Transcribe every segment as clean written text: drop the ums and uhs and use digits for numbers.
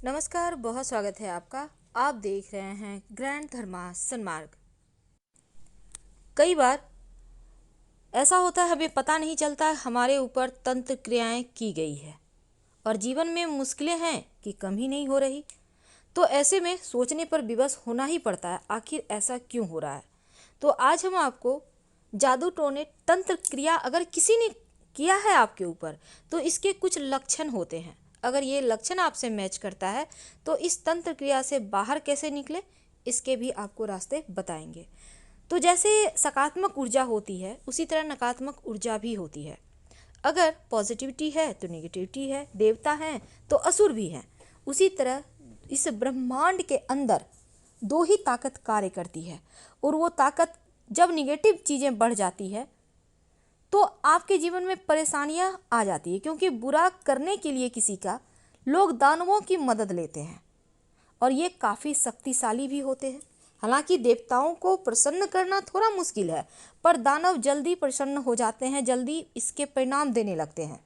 नमस्कार, बहुत स्वागत है आपका। आप देख रहे हैं ग्रैंड धर्मा सन्मार्ग। कई बार ऐसा होता है, हमें पता नहीं चलता हमारे ऊपर तंत्र क्रियाएं की गई है और जीवन में मुश्किलें हैं कि कम ही नहीं हो रही। तो ऐसे में सोचने पर विवश होना ही पड़ता है, आखिर ऐसा क्यों हो रहा है। तो आज हम आपको जादू टोने तंत्र क्रिया अगर किसी ने किया है आपके ऊपर, तो इसके कुछ लक्षण होते हैं। अगर ये लक्षण आपसे मैच करता है तो इस तंत्र क्रिया से बाहर कैसे निकले, इसके भी आपको रास्ते बताएंगे। तो जैसे सकारात्मक ऊर्जा होती है, उसी तरह नकारात्मक ऊर्जा भी होती है। अगर पॉजिटिविटी है तो नेगेटिविटी है, देवता हैं तो असुर भी हैं। उसी तरह इस ब्रह्मांड के अंदर दो ही ताकत कार्य करती है, और वो ताकत जब निगेटिव चीज़ें बढ़ जाती है तो आपके जीवन में परेशानियां आ जाती है, क्योंकि बुरा करने के लिए किसी का लोग दानवों की मदद लेते हैं और ये काफ़ी शक्तिशाली भी होते हैं। हालांकि देवताओं को प्रसन्न करना थोड़ा मुश्किल है, पर दानव जल्दी प्रसन्न हो जाते हैं, जल्दी इसके परिणाम देने लगते हैं।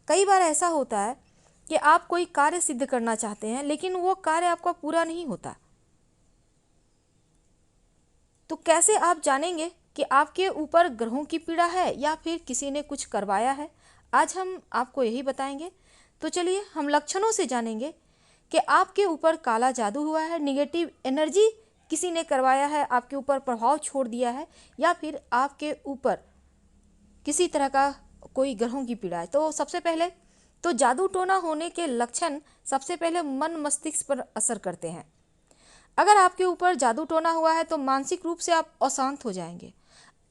कई बार ऐसा होता है कि आप कोई कार्य सिद्ध करना चाहते हैं, लेकिन वो कार्य आपका पूरा नहीं होता। तो कैसे आप जानेंगे कि आपके ऊपर ग्रहों की पीड़ा है या फिर किसी ने कुछ करवाया है? आज हम आपको यही बताएंगे। तो चलिए हम लक्षणों से जानेंगे कि आपके ऊपर काला जादू हुआ है, निगेटिव एनर्जी किसी ने करवाया है, आपके ऊपर प्रभाव छोड़ दिया है, या फिर आपके ऊपर किसी तरह का कोई ग्रहों की पीड़ा है। तो सबसे पहले तो जादू टोना होने के लक्षण सबसे पहले मन मस्तिष्क पर असर करते हैं। अगर आपके ऊपर जादू टोना हुआ है तो मानसिक रूप से आप अशांत हो जाएंगे।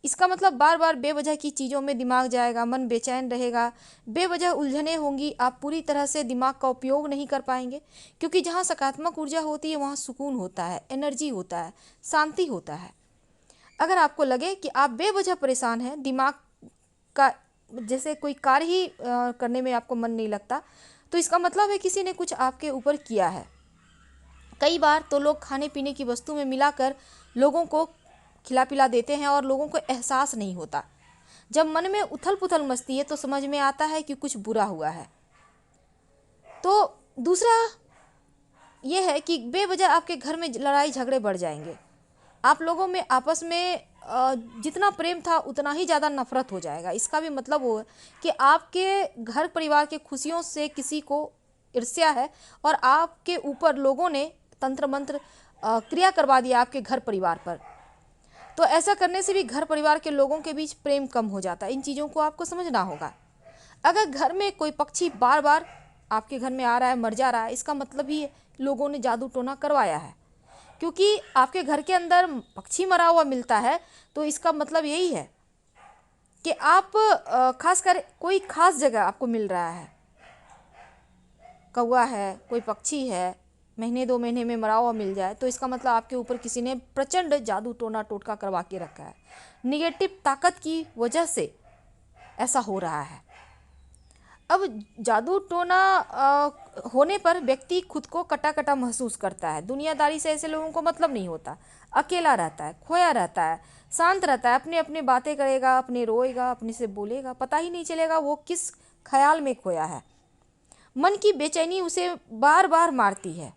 इसका मतलब बार बार बेवजह की चीज़ों में दिमाग जाएगा, मन बेचैन रहेगा, बेवजह उलझने होंगी, आप पूरी तरह से दिमाग का उपयोग नहीं कर पाएंगे। क्योंकि जहाँ सकारात्मक ऊर्जा होती है वहाँ सुकून होता है, एनर्जी होता है, शांति होता है। अगर आपको लगे कि आप बेवजह परेशान हैं, दिमाग का जैसे कोई कार्य ही करने में आपको मन नहीं लगता, तो इसका मतलब है किसी ने कुछ आपके ऊपर किया है। कई बार तो लोग खाने पीने की वस्तु में मिलाकर लोगों को खिला पिला देते हैं और लोगों को एहसास नहीं होता। जब मन में उथल पुथल मचती है तो समझ में आता है कि कुछ बुरा हुआ है। तो दूसरा ये है कि बेवजह आपके घर में लड़ाई झगड़े बढ़ जाएंगे। आप लोगों में आपस में जितना प्रेम था उतना ही ज़्यादा नफरत हो जाएगा। इसका भी मतलब वो है कि आपके घर परिवार के खुशियों से किसी को ईर्ष्या है और आपके ऊपर लोगों ने तंत्र मंत्र क्रिया करवा दिया आपके घर परिवार पर। तो ऐसा करने से भी घर परिवार के लोगों के बीच प्रेम कम हो जाता है। इन चीज़ों को आपको समझना होगा। अगर घर में कोई पक्षी बार बार आपके घर में आ रहा है, मर जा रहा है, इसका मतलब ही लोगों ने जादू टोना करवाया है। क्योंकि आपके घर के अंदर पक्षी मरा हुआ मिलता है तो इसका मतलब यही है कि आप खासकर कोई खास जगह आपको मिल रहा है, कौवा है, कोई पक्षी है, महीने 2 महीने में मरा हुआ मिल जाए, तो इसका मतलब आपके ऊपर किसी ने प्रचंड जादू टोना टोटका करवा के रखा है। निगेटिव ताकत की वजह से ऐसा हो रहा है। अब जादू टोना होने पर व्यक्ति खुद को कटा कटा महसूस करता है। दुनियादारी से ऐसे लोगों को मतलब नहीं होता, अकेला रहता है, खोया रहता है, शांत रहता है, अपने अपने बातें करेगा, अपने रोएगा, अपने से बोलेगा, पता ही नहीं चलेगा वो किस ख्याल में खोया है। मन की बेचैनी उसे बार बार मारती है।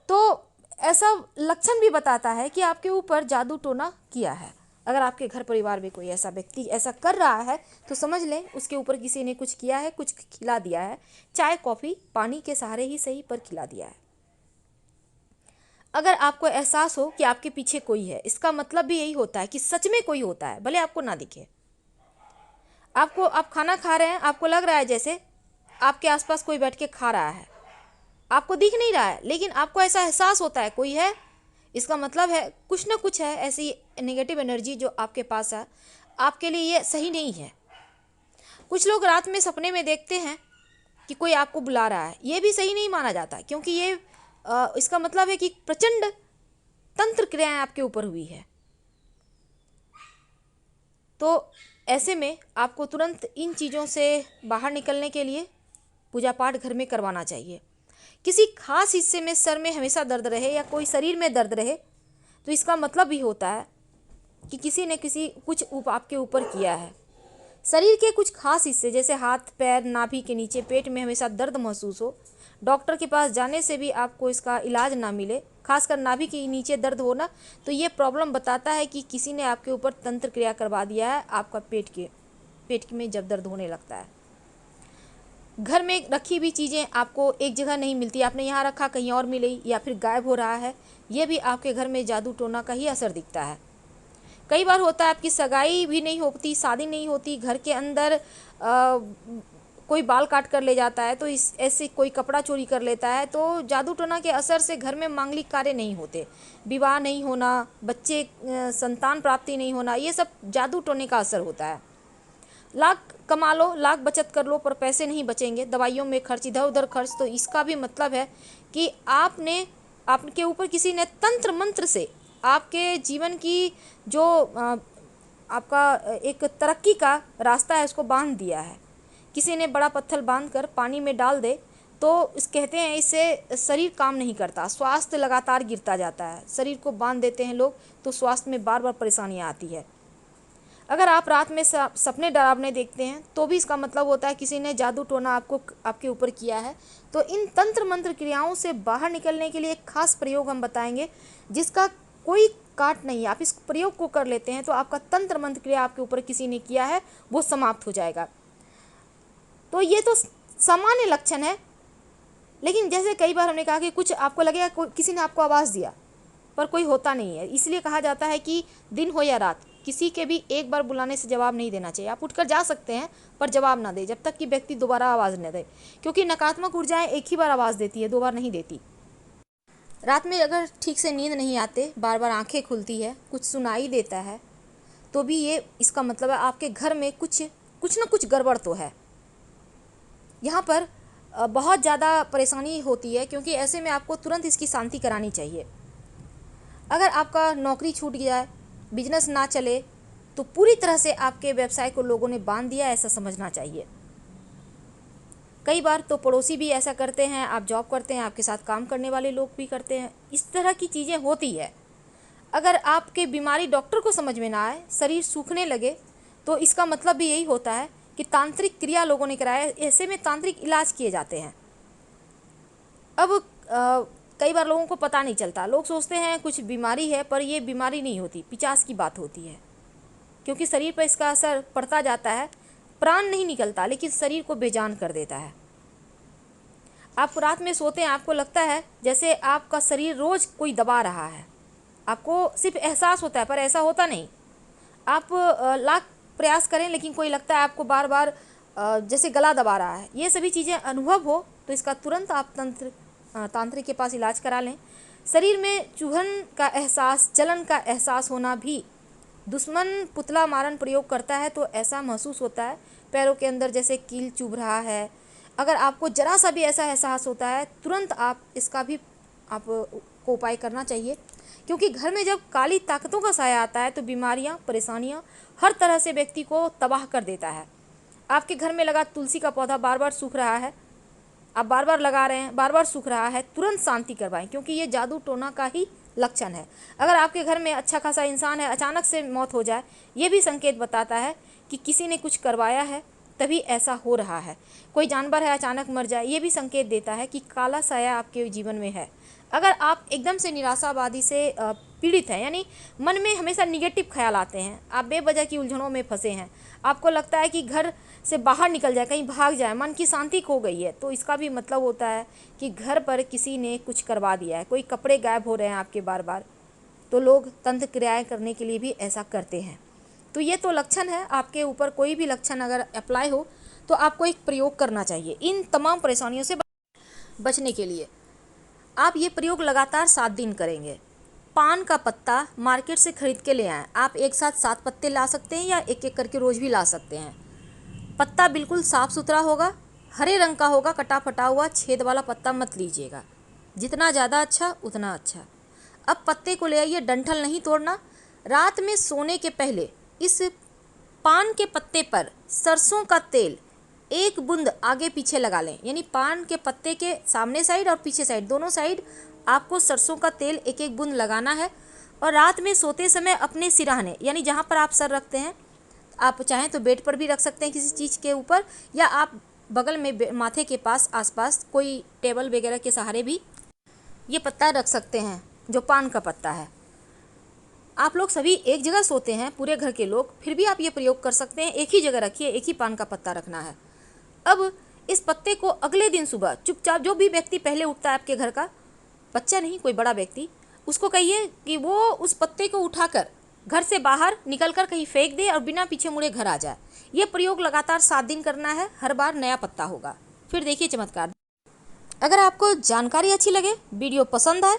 तो ऐसा लक्षण भी बताता है कि आपके ऊपर जादू टोना किया है। अगर आपके घर परिवार में कोई ऐसा व्यक्ति ऐसा कर रहा है तो समझ लें उसके ऊपर किसी ने कुछ किया है, कुछ खिला दिया है, चाय कॉफ़ी पानी के सहारे ही सही पर खिला दिया है। अगर आपको एहसास हो कि आपके पीछे कोई है, इसका मतलब भी यही होता है कि सच में कोई होता है, भले आपको ना दिखे। आप खाना खा रहे हैं, आपको लग रहा है जैसे आपके आसपास कोई बैठ के खा रहा है, आपको दिख नहीं रहा है, लेकिन आपको ऐसा एहसास होता है कोई है। इसका मतलब है कुछ ना कुछ है, ऐसी नेगेटिव एनर्जी जो आपके पास है, आपके लिए ये सही नहीं है। कुछ लोग रात में सपने में देखते हैं कि कोई आपको बुला रहा है, ये भी सही नहीं माना जाता, क्योंकि ये इसका मतलब है कि प्रचंड तंत्र क्रियाएं आपके ऊपर हुई है। तो ऐसे में आपको तुरंत इन चीज़ों से बाहर निकलने के लिए पूजा पाठ घर में करवाना चाहिए। किसी खास हिस्से में सर में हमेशा दर्द रहे या कोई शरीर में दर्द रहे, तो इसका मतलब भी होता है कि किसी ने कुछ आपके ऊपर किया है। शरीर के कुछ खास हिस्से जैसे हाथ, पैर, नाभि के नीचे, पेट में हमेशा दर्द महसूस हो, डॉक्टर के पास जाने से भी आपको इसका इलाज ना मिले, खासकर नाभि के नीचे दर्द होना, तो ये प्रॉब्लम बताता है कि किसी ने आपके ऊपर तंत्र क्रिया करवा दिया है। आपका पेट में जब दर्द होने लगता है, घर में रखी हुई चीज़ें आपको एक जगह नहीं मिलती, आपने यहाँ रखा कहीं और मिली, या फिर गायब हो रहा है, ये भी आपके घर में जादू टोना का ही असर दिखता है। कई बार होता है आपकी सगाई भी नहीं होती, शादी नहीं होती, घर के अंदर कोई बाल काट कर ले जाता है, तो इस ऐसे कोई कपड़ा चोरी कर लेता है, तो जादू टोना के असर से घर में मांगलिक कार्य नहीं होते, विवाह नहीं होना, बच्चे संतान प्राप्ति नहीं होना, ये सब जादू टोने का असर होता है। लाख कमा लो, लाख बचत कर लो, पर पैसे नहीं बचेंगे, दवाइयों में खर्च, इधर उधर खर्च, तो इसका भी मतलब है कि आपके ऊपर किसी ने तंत्र मंत्र से आपके जीवन की जो आपका एक तरक्की का रास्ता है उसको बांध दिया है। किसी ने बड़ा पत्थर बांध कर पानी में डाल दे तो कहते हैं इससे शरीर काम नहीं करता, स्वास्थ्य लगातार गिरता जाता है। शरीर को बांध देते हैं लोग तो स्वास्थ्य में बार बार परेशानियां आती है। अगर आप रात में सपने डरावने देखते हैं तो भी इसका मतलब होता है किसी ने जादू टोना आपके ऊपर किया है। तो इन तंत्र मंत्र क्रियाओं से बाहर निकलने के लिए एक खास प्रयोग हम बताएंगे जिसका कोई काट नहीं है। आप इस प्रयोग को कर लेते हैं तो आपका तंत्र मंत्र क्रिया आपके ऊपर किसी ने किया है वो समाप्त हो जाएगा। तो ये तो सामान्य लक्षण है, लेकिन जैसे कई बार हमने कहा कि कुछ आपको लगेगा किसी ने आपको आवाज़ दिया पर कोई होता नहीं है, इसलिए कहा जाता है कि दिन हो या रात किसी के भी एक बार बुलाने से जवाब नहीं देना चाहिए। आप उठकर जा सकते हैं पर जवाब ना दे जब तक कि व्यक्ति दोबारा आवाज़ न दे, क्योंकि नकारात्मक ऊर्जाएं एक ही बार आवाज़ देती है, दो बार नहीं देती। रात में अगर ठीक से नींद नहीं आते, बार बार आंखें खुलती है, कुछ सुनाई देता है, तो भी ये इसका मतलब है आपके घर में कुछ न कुछ गड़बड़ तो है। यहाँ पर बहुत ज़्यादा परेशानी होती है, क्योंकि ऐसे में आपको तुरंत इसकी शांति करानी चाहिए। अगर आपका नौकरी छूट जाए, बिजनेस ना चले, तो पूरी तरह से आपके व्यवसाय को लोगों ने बांध दिया, ऐसा समझना चाहिए। कई बार तो पड़ोसी भी ऐसा करते हैं, आप जॉब करते हैं, आपके साथ काम करने वाले लोग भी करते हैं, इस तरह की चीज़ें होती है। अगर आपके बीमारी डॉक्टर को समझ में ना आए, शरीर सूखने लगे, तो इसका मतलब भी यही होता है कि तांत्रिक क्रिया लोगों ने कराया। ऐसे में तांत्रिक इलाज किए जाते हैं। अब कई बार लोगों को पता नहीं चलता, लोग सोचते हैं कुछ बीमारी है, पर ये बीमारी नहीं होती, पिचास की बात होती है, क्योंकि शरीर पर इसका असर पड़ता जाता है। प्राण नहीं निकलता, लेकिन शरीर को बेजान कर देता है। आप रात में सोते हैं, आपको लगता है जैसे आपका शरीर रोज कोई दबा रहा है, आपको सिर्फ एहसास होता है पर ऐसा होता नहीं। आप लाख प्रयास करें लेकिन कोई लगता है आपको बार बार जैसे गला दबा रहा है। ये सभी चीज़ें अनुभव हो तो इसका तुरंत आप तांत्रिक के पास इलाज करा लें। शरीर में चुभन का एहसास, जलन का एहसास होना भी, दुश्मन पुतला मारन प्रयोग करता है तो ऐसा महसूस होता है। पैरों के अंदर जैसे कील चुभ रहा है, अगर आपको जरा सा भी ऐसा एहसास होता है, तुरंत आप इसका भी आपको उपाय करना चाहिए, क्योंकि घर में जब काली ताकतों का साया आता है तो बीमारियां, परेशानियां हर तरह से व्यक्ति को तबाह कर देता है। आपके घर में लगा तुलसी का पौधा बार बार सूख रहा है, आप बार बार लगा रहे हैं, बार बार सूख रहा है, तुरंत शांति करवाएं, क्योंकि ये जादू टोना का ही लक्षण है। अगर आपके घर में अच्छा खासा इंसान है, अचानक से मौत हो जाए, ये भी संकेत बताता है कि किसी ने कुछ करवाया है, तभी ऐसा हो रहा है। कोई जानवर है अचानक मर जाए, ये भी संकेत देता है कि काला साया आपके जीवन में है। अगर आप एकदम से निराशावादी से पीड़ित हैं, यानी मन में हमेशा निगेटिव ख्याल आते हैं, आप बेवजह की उलझनों में फंसे हैं, आपको लगता है कि घर से बाहर निकल जाए, कहीं भाग जाए, मन की शांति खो गई है, तो इसका भी मतलब होता है कि घर पर किसी ने कुछ करवा दिया है। कोई कपड़े गायब हो रहे हैं आपके बार बार, तो लोग तंत्र क्रियाएँ करने के लिए भी ऐसा करते हैं। तो ये तो लक्षण है। आपके ऊपर कोई भी लक्षण अगर अप्लाई हो तो आपको एक प्रयोग करना चाहिए इन तमाम परेशानियों से बचने के लिए। आप ये प्रयोग लगातार 7 दिन करेंगे। पान का पत्ता मार्केट से खरीद के ले आएँ। आप एक साथ 7 पत्ते ला सकते हैं या एक एक करके रोज़ भी ला सकते हैं। पत्ता बिल्कुल साफ़ सुथरा होगा, हरे रंग का होगा, कटा फटा हुआ छेद वाला पत्ता मत लीजिएगा, जितना ज़्यादा अच्छा उतना अच्छा। अब पत्ते को ले आइए, डंठल नहीं तोड़ना। रात में सोने के पहले इस पान के पत्ते पर सरसों का तेल 1 बूंद आगे पीछे लगा लें, यानी पान के पत्ते के सामने साइड और पीछे साइड, दोनों साइड आपको सरसों का तेल 1-1 बूंद लगाना है। और रात में सोते समय अपने सिरहाने, यानी जहाँ पर आप सर रखते हैं, आप चाहें तो बेड पर भी रख सकते हैं किसी चीज़ के ऊपर, या आप बगल में माथे के पास आसपास कोई टेबल वगैरह के सहारे भी ये पत्ता रख सकते हैं, जो पान का पत्ता है। आप लोग सभी एक जगह सोते हैं, पूरे घर के लोग, फिर भी आप ये प्रयोग कर सकते हैं। एक ही जगह रखिए, एक ही पान का पत्ता रखना है। अब इस पत्ते को अगले दिन सुबह चुपचाप, जो भी व्यक्ति पहले उठता है आपके घर का, बच्चा नहीं कोई बड़ा व्यक्ति, उसको कहिए कि वो उस पत्ते को उठाकर घर से बाहर निकलकर कहीं फेंक दे और बिना पीछे मुड़े घर आ जाए। ये प्रयोग लगातार 7 दिन करना है, हर बार नया पत्ता होगा। फिर देखिए चमत्कार। अगर आपको जानकारी अच्छी लगे, वीडियो पसंद आए,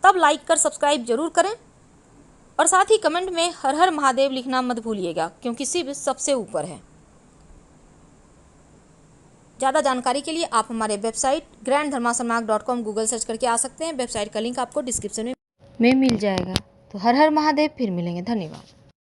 तब लाइक कर सब्सक्राइब जरूर करें, और साथ ही कमेंट में हर हर महादेव लिखना मत भूलिएगा, क्योंकि शिव सबसे ऊपर है। ज़्यादा जानकारी के लिए आप हमारे वेबसाइट granddharmasamaak.com गूगल सर्च करके आ सकते हैं। वेबसाइट का लिंक आपको डिस्क्रिप्शन में मिल जाएगा। तो हर हर महादेव, फिर मिलेंगे। धन्यवाद।